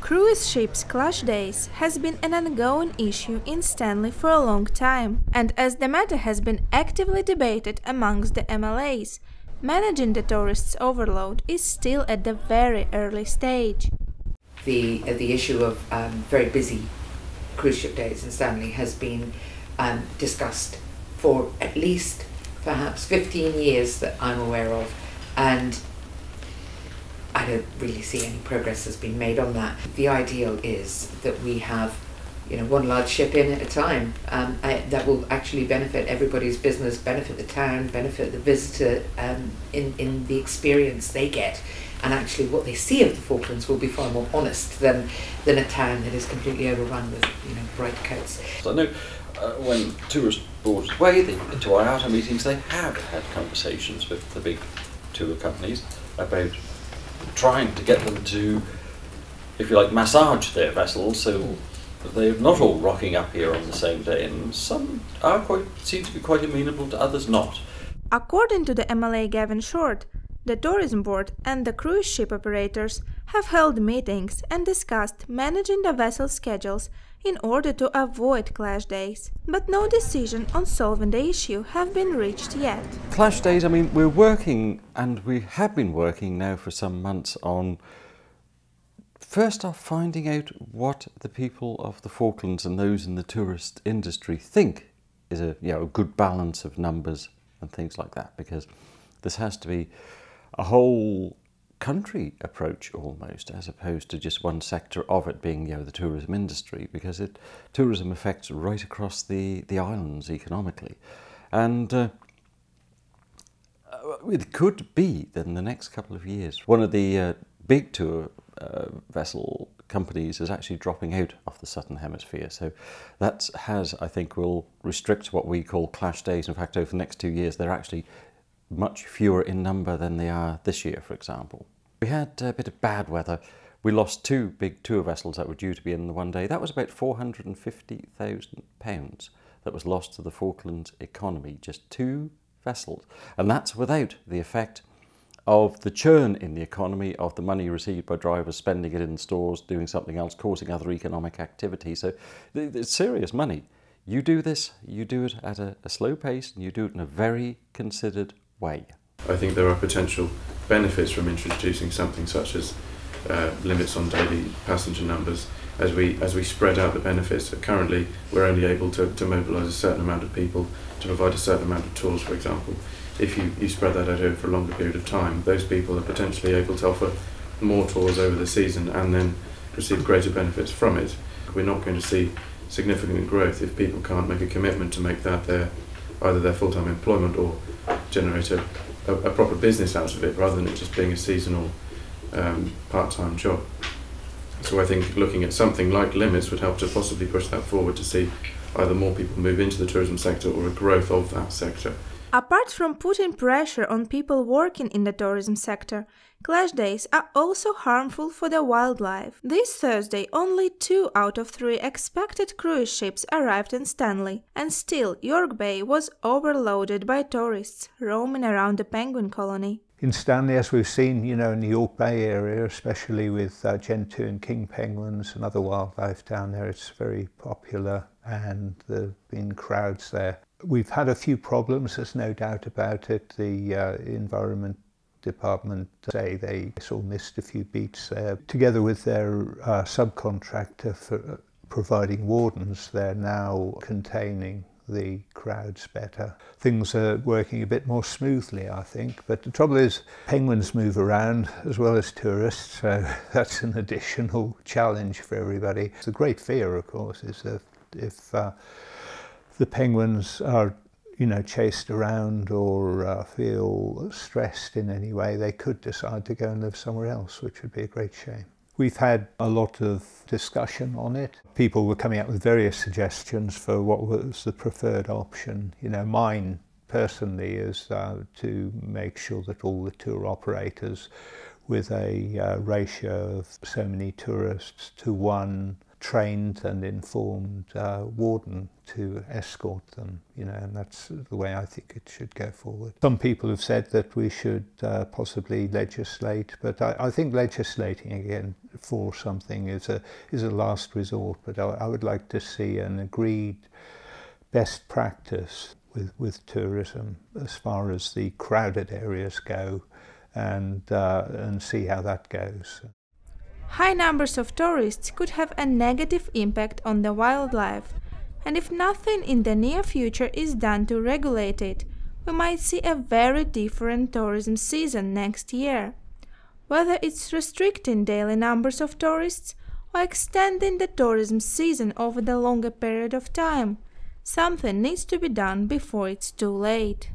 Cruise ships clash days has been an ongoing issue in Stanley for a long time, and as the matter has been actively debated amongst the MLAs, managing the tourists' overload is still at the very early stage. The issue of very busy cruise ship days in Stanley has been discussed for at least perhaps 15 years that I'm aware of, and I don't really see any progress has been made on that. The ideal is that we have, one large ship in at a time that will actually benefit everybody's business, benefit the town, benefit the visitor in the experience they get. And actually what they see of the Falklands will be far more honest than a town that is completely overrun with bright coats. So I know when tourist boards away to IATA meetings, they have had conversations with the big tour companies about trying to get them to, if you like, massage their vessels so they're not all rocking up here on the same day, and some seem to be quite amenable to others not. According to the MLA Gavin Short, the tourism board and the cruise ship operators have held meetings and discussed managing the vessel schedules in order to avoid clash days, but no decision on solving the issue have been reached yet. Clash days, we're working, and we have been working now for some months on first off finding out what the people of the Falklands and those in the tourist industry think is a good balance of numbers and things like that, because this has to be a whole country approach almost, as opposed to just one sector of it being the tourism industry, because tourism affects right across the islands economically. And it could be that in the next couple of years one of the big tour vessel companies is actually dropping out of the southern hemisphere. So that I think will restrict what we call clash days. In fact, over the next 2 years they're actually much fewer in number than they are this year, for example. We had a bit of bad weather. We lost 2 big tour vessels that were due to be in the one day. That was about £450,000 that was lost to the Falklands economy, just 2 vessels. And that's without the effect of the churn in the economy, of the money received by drivers spending it in stores, doing something else, causing other economic activity. So it's serious money. You do this, you do it at a slow pace, and you do it in a very considered way. I think there are potential benefits from introducing something such as limits on daily passenger numbers as we spread out the benefits. Currently we're only able to mobilise a certain amount of people to provide a certain amount of tours, for example. If you spread that out over a longer period of time, those people are potentially able to offer more tours over the season and then receive greater benefits from it. We're not going to see significant growth if people can't make a commitment to make that either their full-time employment or generate a proper business out of it, rather than it just being a seasonal part-time job. So I think looking at something like limits would help to possibly push that forward, to see either more people move into the tourism sector or a growth of that sector. Apart from putting pressure on people working in the tourism sector, clash days are also harmful for the wildlife. This Thursday, only 2 out of 3 expected cruise ships arrived in Stanley, and still York Bay was overloaded by tourists roaming around the penguin colony. In Stanley, as we've seen, in the York Bay area, especially with Gen 2 and king penguins and other wildlife down there, it's very popular, and there have been crowds there. We've had a few problems, there's no doubt about it. The Environment Department say they sort of missed a few beats there. Together with their subcontractor for providing wardens, they're now containing the crowds better. Things are working a bit more smoothly, I think, but the trouble is penguins move around as well as tourists, so that's an additional challenge for everybody. The great fear, of course, is that if the penguins are chased around or feel stressed in any way, they could decide to go and live somewhere else, which would be a great shame. We've had a lot of discussion on it. People were coming up with various suggestions for what was the preferred option. Mine personally is to make sure that all the tour operators with a ratio of so many tourists to 1 trained and informed warden to escort them, you know, and that's the way I think it should go forward. Some people have said that we should possibly legislate, but I think legislating again for something is a last resort, but I would like to see an agreed best practice with tourism as far as the crowded areas go, and see how that goes. High numbers of tourists could have a negative impact on the wildlife, and if nothing in the near future is done to regulate it, we might see a very different tourism season next year. Whether it's restricting daily numbers of tourists or extending the tourism season over the longer period of time, something needs to be done before it's too late.